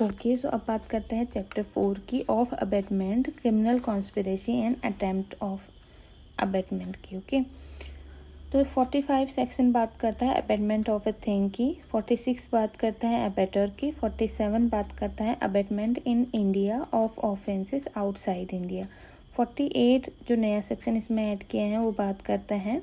Okay, सो अब बात करते हैं चैप्टर 4 की, of abetment, criminal conspiracy and attempt of abetment की। ओके, तो 45 सेक्शन बात करता है अबेटमेंट ऑफ ए थिंग की, 46 बात करता है अबेटर की, 47 बात करता है abetment in India of offences outside India, 48 जो नया सेक्शन इसमें ऐड किया है वो बात करता है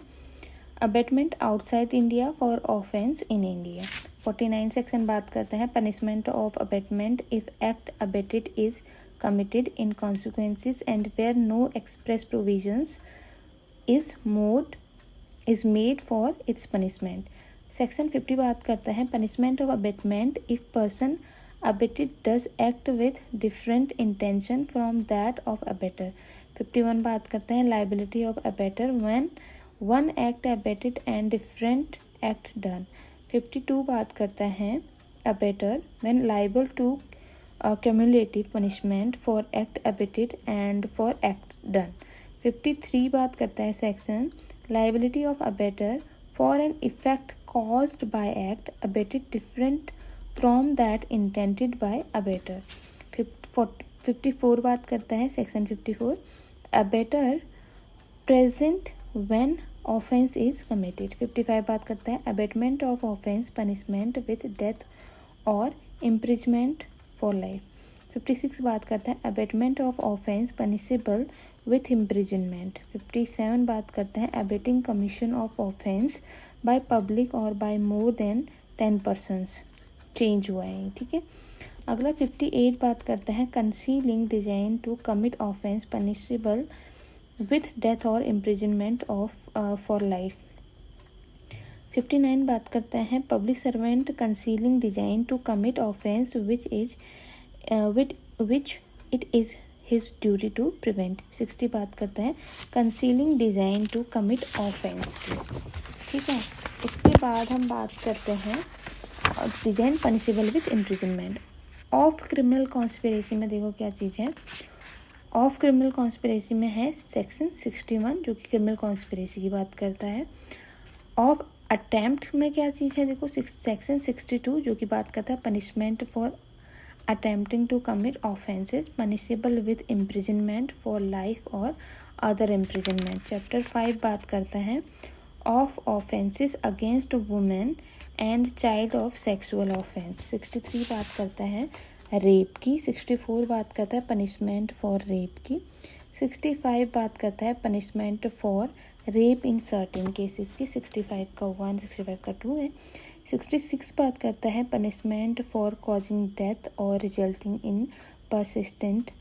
abetment outside India for offence in India. 49 section बात करता है punishment of abetment if act abetted is committed in consequences and where no express provisions is made for its punishment. Section 50 बात करता है punishment of abetment if person abetted does act with different intention from that of abettor. 51 बात करता है liability of abettor when one act abetted and different act done. 52 बात करता है abettor when liable to cumulative punishment for act abetted and for act done. 53 बात करता है section liability of abettor for an effect caused by act abetted different from that intended by abettor. 54 बात करता है section 54 abettor present when offence is committed. 55 बात करता है abetment of offence punishment with death और इम्प्रिजमेंट फॉर लाइफ। 56 बात करता है abetment of offence punishable with imprisonment. 57 बात करता है abetting commission of offence by public और by more than 10 persons. Change हुआ है, ठीक है। अगला 58 बात करता है concealing design to commit offence punishable with death or imprisonment of for life। 59 बात करता है public servant concealing design to commit offence which it is his duty to prevent। 60 बात करता है concealing design to commit offence की, ठीक है। इसके बाद हम बात करते हैं design punishable with imprisonment. Of criminal conspiracy में देखो क्या चीज़ है। ऑफ क्रिमिनल कॉन्स्पिरेसी में है सेक्शन 61 जो कि क्रिमिनल कॉन्स्पिरेसी की बात करता है। ऑफ अटेम्प्ट में क्या चीज़ है देखो सेक्शन 62 जो कि बात करता है punishment for attempting to commit offences punishable with imprisonment for life और अदर इम्प्रिजनमेंट। चैप्टर 5 बात करता है of offences against women and child of sexual offence. 63 बात करता है रेप की। 64 बात करता है पनिशमेंट फॉर रेप की। 65 बात करता है punishment for rape in certain cases की। 65 का 1 65 का 2 है। 66 बात करता है पनिशमेंट फॉर कॉजिंग डेथ और resulting in persistent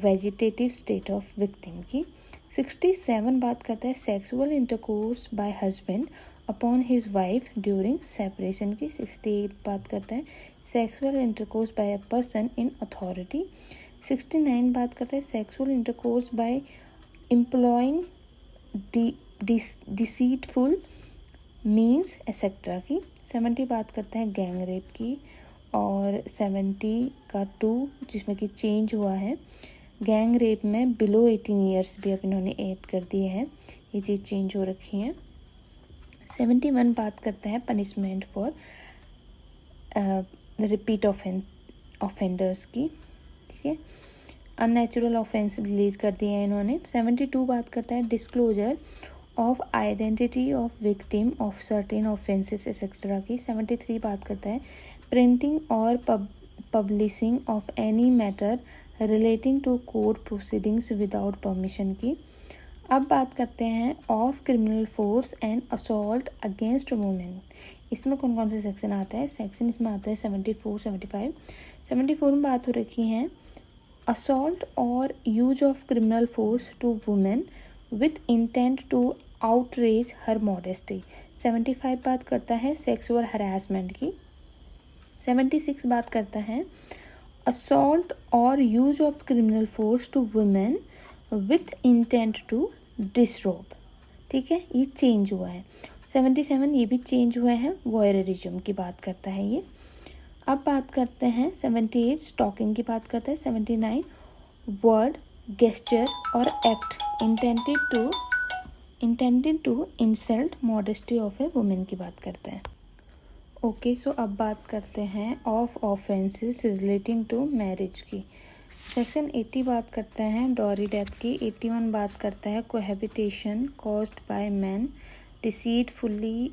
vegetative state of victim की। 67 बात करता है sexual intercourse by husband upon his wife during separation की। 68 बात करता है sexual intercourse by a person in authority. 69 बात करता है sexual intercourse by employing deceitful means etcetera की। 70 बात करता है गैंग रेप की। और 70 का 2 जिसमें कि चेंज हुआ है गैंग रेप में बिलो 18 ईयर्स भी अब इन्होंने ऐड कर दिए हैं, ये चीज़ चेंज हो रखी है। 71 बात करता है पनिशमेंट फॉर रिपीट ऑफेंडर्स की, ठीक है। अननेचुरल ऑफेंस डिलीट कर दिया है इन्होंने। 72 बात करता है disclosure of identity of victim of certain offences etcetera की। 73 बात करता है प्रिंटिंग और publishing of any matter relating to court proceedings without permission की। अब बात करते हैं of criminal force and assault against women. इसमें कौन कौन से सेक्शन आता है? सेक्शन इसमें आता है 74 75। 74 में बात हो रखी है असॉल्ट और use of criminal force to women with intent to outrage her modesty. 75 बात करता है सेक्सुअल हरासमेंट की। 76 बात करता है असॉल्ट और use of criminal force to women with intent to disrobe, ठीक है, ये चेंज हुआ है। 77 ये भी चेंज हुआ है, वॉयरिज्म की बात करता है ये। अब बात करते हैं 78 स्टॉकिंग की बात करते हैं। 79 वर्ड गेस्चर और act intended to insult modesty of a women की बात करते हैं। ओके, सो अब बात करते हैं of offences relating to marriage की। सेक्शन 80 बात करते हैं डॉरी डेथ की। 81 बात करता है cohabitation caused by man deceitfully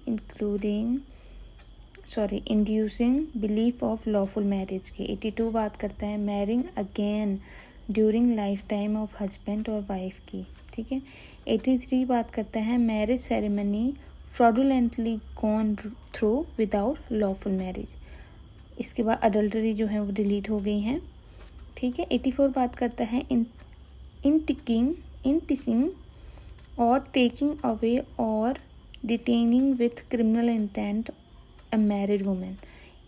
inducing belief of lawful marriage की। 82 बात करता है marrying again during life time of husband और वाइफ की। ठीक है। 83 बात करता है marriage ceremony fraudulently gone through without lawful marriage. इसके बाद अडल्टरी जो है वो डिलीट हो गई हैं। ठीक है। 84 बात करता है इंटिसिंग और टेकिंग अवे और detaining with criminal intent a married women.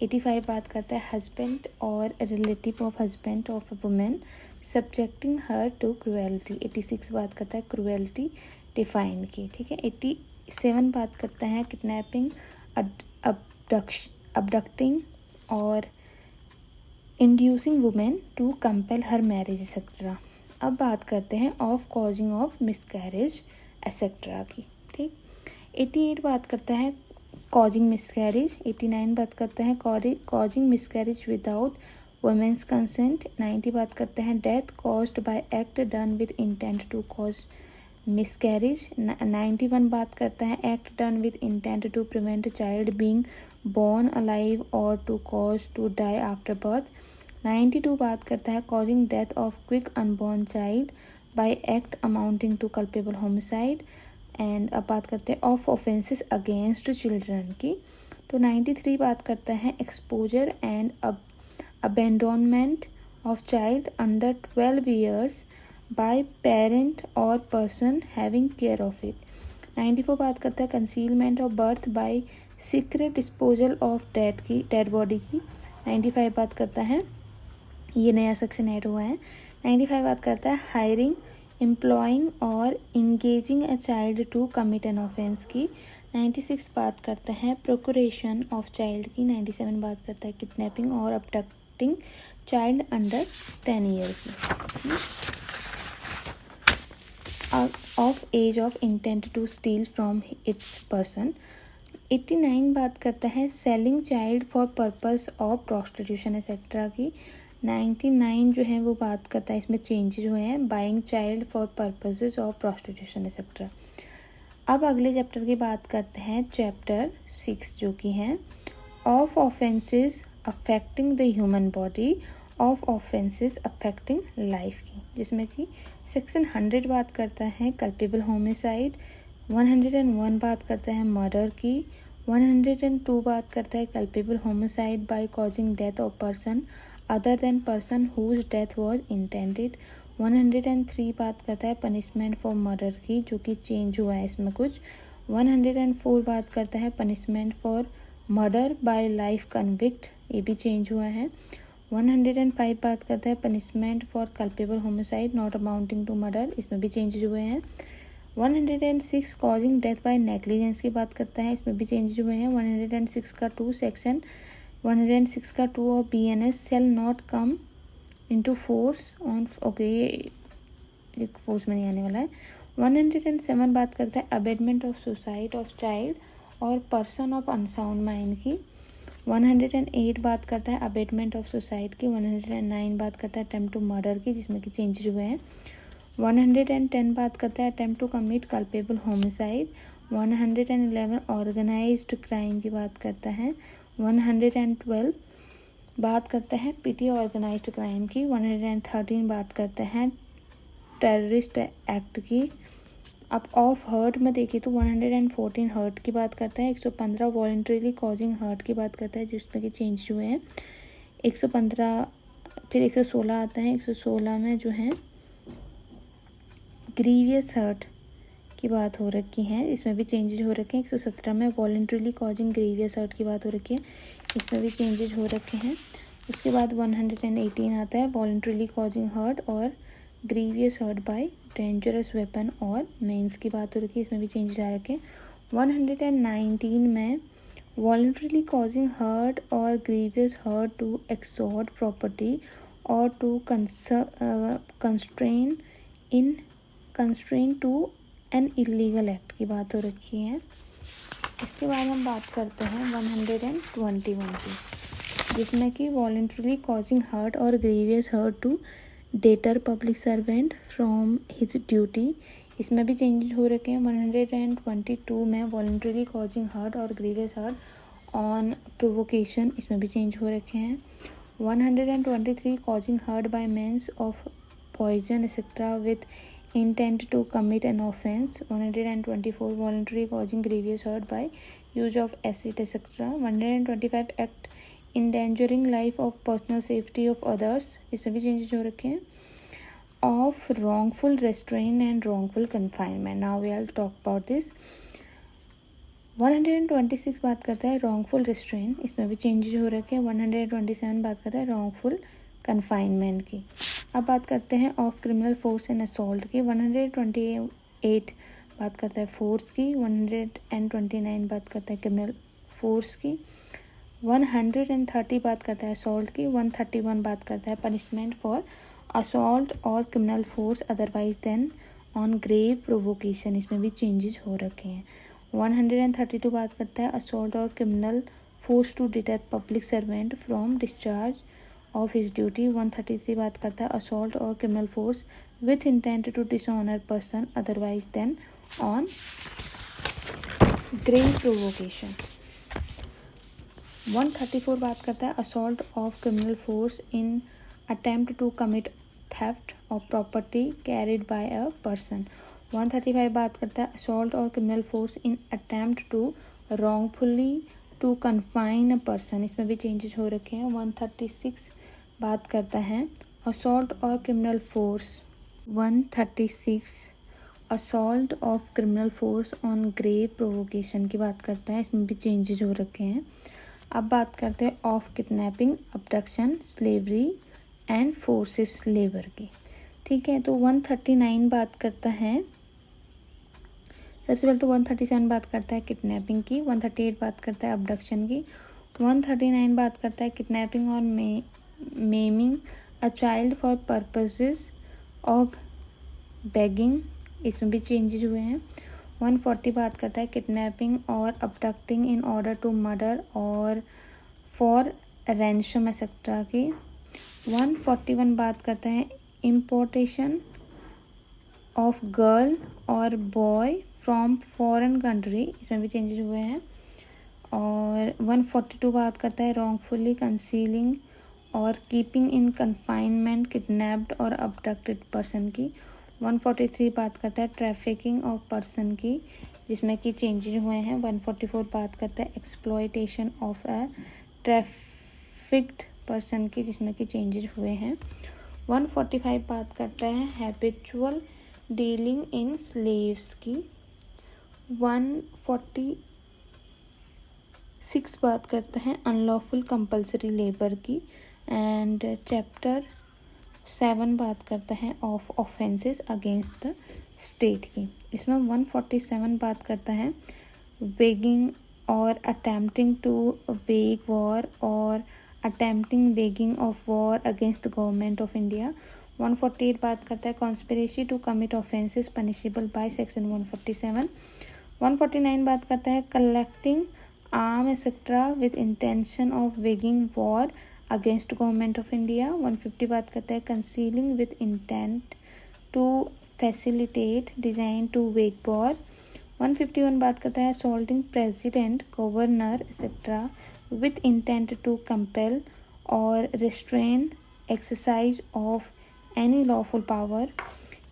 85 बात करता है हस्बैंड और relative of husband of a women subjecting her to cruelty. 86 बात करता है क्रुएल्टी डिफाइन की। ठीक है। 87 बात करता है किडनैपिंग अबडक्टिंग और inducing women to compel her marriage etcetera. अब बात करते हैं of causing of miscarriage etcetera की। ठीक। 88 बात करता है कॉजिंग मिसकैरेज। 89 बात करता है causing miscarriage without women's consent. 90 बात करते हैं death caused by act done with intent to cause miscarriage. 91 बात करता है act done with intent to prevent child being born alive or to cause to die after birth। 92 बात करता है causing death of quick unborn child by act amounting to culpable homicide। And अब बात करते हैं ऑफ ऑफेंसेस अगेंस्ट चिल्ड्रन की। तो 93 बात करता है exposure and abandonment of child under 12 years by parent और person having care of it. 94 बात करता है concealment of birth by secret disposal of dead body की। 95 बात करता है, ये नया सेक्शन ऐड हुआ है। 95 बात करता है हायरिंग एम्प्लॉइंग और engaging a child to commit an offence की। 96 बात करता है प्रोक्यूरेशन ऑफ चाइल्ड की। 97 बात करता है किडनैपिंग और अबडक्टिंग चाइल्ड अंडर 10 years की। Of age of intent to steal from its person. 89 बात करता है selling child for purpose of prostitution etcetera की। 99 जो है वो बात करता है, इसमें चेंजेस हुए हैं, buying child for purposes of prostitution etcetera. अब अगले चैप्टर की बात करते हैं चैप्टर 6 जो कि हैं of offences affecting the human body, of offences affecting life की, जिसमें कि सेक्शन 100 बात करता है कल्पेबल होमिसाइड। 101 बात करता है मर्डर की। 102 बात करता है culpable homicide by causing death of person other than person whose death was intended. 103 बात करता है पनिशमेंट फॉर मर्डर की, जो कि चेंज हुआ है इसमें कुछ। 104 बात करता है punishment for murder by life convict, ये भी चेंज हुआ है। 105 बात करता है punishment for culpable homicide not amounting to murder, इसमें भी चेंजेस हुए हैं। 106 कॉजिंग डेथ बाय नेग्लिजेंस की बात करता है, इसमें भी चेंजेस हुए हैं। 106 का 2 सेक्शन 106 का 2 of BNS shall not come into force on, okay ये फोर्स में नहीं आने वाला है। 107 बात करता है abetment of suicide of child और पर्सन ऑफ अनसाउंड माइंड की। 108 बात करता है अबेटमेंट ऑफ सुसाइड की। 109 बात करता है अटेम्प्ट टू मर्डर की, जिसमें कि चेंजेस हुए हैं। 110 बात करता है attempt to commit culpable homicide. 111 organised crime की बात करता है। 112 बात करता है पिटी ऑर्गेनाइज्ड क्राइम की। 113 बात करता है टेररिस्ट एक्ट की। अब ऑफ हर्ट में देखिए तो 114 हर्ट की बात करता है। 115 वॉलंटरीली कॉजिंग हर्ट की बात करता है, जिसमें कि चेंज हुए हैं। 115 फिर 116 आता है। 116 में जो है ग्रीवियस हर्ट की बात हो रखी है, इसमें भी चेंजेस हो रखे हैं। 117 में वॉलंटरीली कॉजिंग ग्रीवियस हर्ट की बात हो रखी है, इसमें भी चेंजेस हो रखे हैं। उसके बाद 118 आता है वॉलंटरीली कॉजिंग हर्ट और grievous hurt by dangerous weapon और मेंस की बात हो रखी है, इसमें भी चेंजेस आ रखे हैं। 119 में वॉलंटरीली कॉजिंग हर्ट और grievous hurt to extort property और to constrain to an illegal act की बात हो रखी है। इसके बाद हम बात करते हैं 121 की, जिसमें कि वॉलंटरली कॉजिंग हर्ट और grievous hurt to deter public servant from his duty. इसमें भी चेंजेस हो रखे हैं। 122 में वॉलंटरली कॉजिंग हर्ट और ग्रीवियस हर्ट ऑन प्रोवोकेशन, इसमें भी चेंज हो रखे हैं। 123 causing hurt by means of poison etcetera with intent to commit an offence. 124 voluntary causing grievous hurt by use of acid etc. 125 act endangering life of personal safety of others, इसमें भी changes हो रखे हैं। of wrongful restraint and wrongful confinement. Now we will talk about this. 126 बात करता है wrongful restraint, इसमें भी चेंजेस हो रखे हैं। 127 बात करता है wrongful confinement की। अब बात करते हैं of criminal force and assault की। 128 बात करता है फोर्स की। 129 बात करता है क्रिमिनल फोर्स की। 130 बात करता है असॉल्ट की। 131 बात करता है पनिशमेंट फॉर असॉल्ट और criminal force otherwise than on grave provocation, इसमें भी चेंजेस हो रखे हैं। 132 बात करता है असॉल्ट और criminal force to deter public servant from discharge of his duty. 133 बात करता है असॉल्ट और criminal force with intent to dishonour person otherwise than on grave provocation. 134 बात करता है assault of criminal force in attempt to commit theft of property carried by a person. 135 बात करता है असॉल्ट और criminal force in attempt to wrongfully to confine a person, इसमें भी changes हो रखे हैं। 136 बात करता है असॉल्ट और criminal force. 136 assault of criminal force on grave provocation की बात करता है, इसमें भी चेंजेस हो रखे हैं। अब बात करते हैं of kidnapping, abduction, slavery and forces labour की। ठीक है, तो 139 बात करता है, सबसे पहले तो 137 बात करता है किडनैपिंग की। 138 बात करता है अबडक्शन की। 139 बात करता है किडनैपिंग और maiming a child for purposes of begging, इसमें भी चेंजेस हुए हैं। 140 बात करता है किडनैपिंग और अबडक्टिंग इन ऑर्डर टू मर्डर और फॉर रैंसम एक्सेट्रा की। 141 बात करता है इम्पोर्टेशन ऑफ गर्ल और बॉय फ्रॉम फॉरेन कंट्री, इसमें भी चेंजेस हुए हैं। और 142 बात करता है रॉन्गफुली कंसीलिंग और कीपिंग इन कन्फाइनमेंट किडनैप्ड और अबडक्टेड पर्सन की। 143 बात करता है ट्रैफिकिंग ऑफ पर्सन की, जिसमें कि चेंजेस हुए हैं। 144 बात करता है exploitation of a trafficked person की, जिसमें कि चेंजेस हुए हैं। 145 बात करता है हैबिचुअल डीलिंग इन स्लेव्स की। 146 बात करता है अनलॉफुल कंपल्सरी लेबर की। एंड चैप्टर 7 बात करता है of offences against the state की। इसमें 147 बात करता है waging or attempting to wage war or attempting waging of war against the government of India. 148 बात करता है conspiracy to commit offences punishable by section 147। 149 बात करता है collecting arm etcetera with intention of waging war against government of India. 150 बात करता है concealing with intent to facilitate design to wage war. 151 बात करता है assaulting president, governor etcetera with intent to compel और restrain exercise of any lawful power.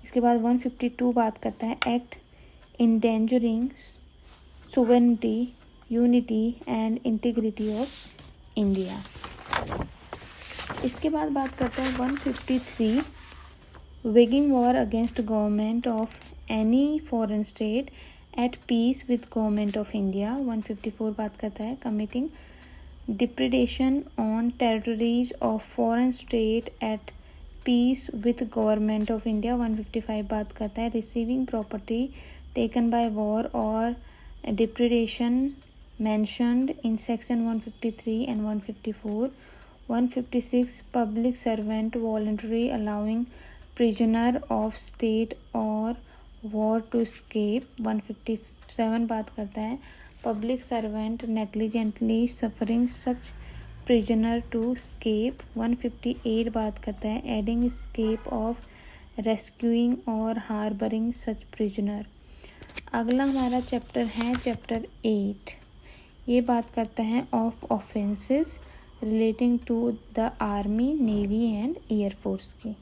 इसके बाद 152 बात करता है act endangering sovereignty, unity and integrity of India. इसके बाद बात करते हैं 153 waging war against government of any foreign state at peace with government of India. 154 बात करता है committing डिप्रेडेशन on territories of foreign state at peace with government of India. 155 बात करता है receiving property taken by war और depredation mentioned in section 153 and 154. 156 public servant voluntary allowing prisoner of state or war to escape. 157 बात करता है public servant negligently suffering such prisoner to escape. 158 बात करता है aiding escape of rescuing or harbouring such prisoner. अगला हमारा chapter है chapter 8। ये बात करता है of offences relating to the army, navy and air force की।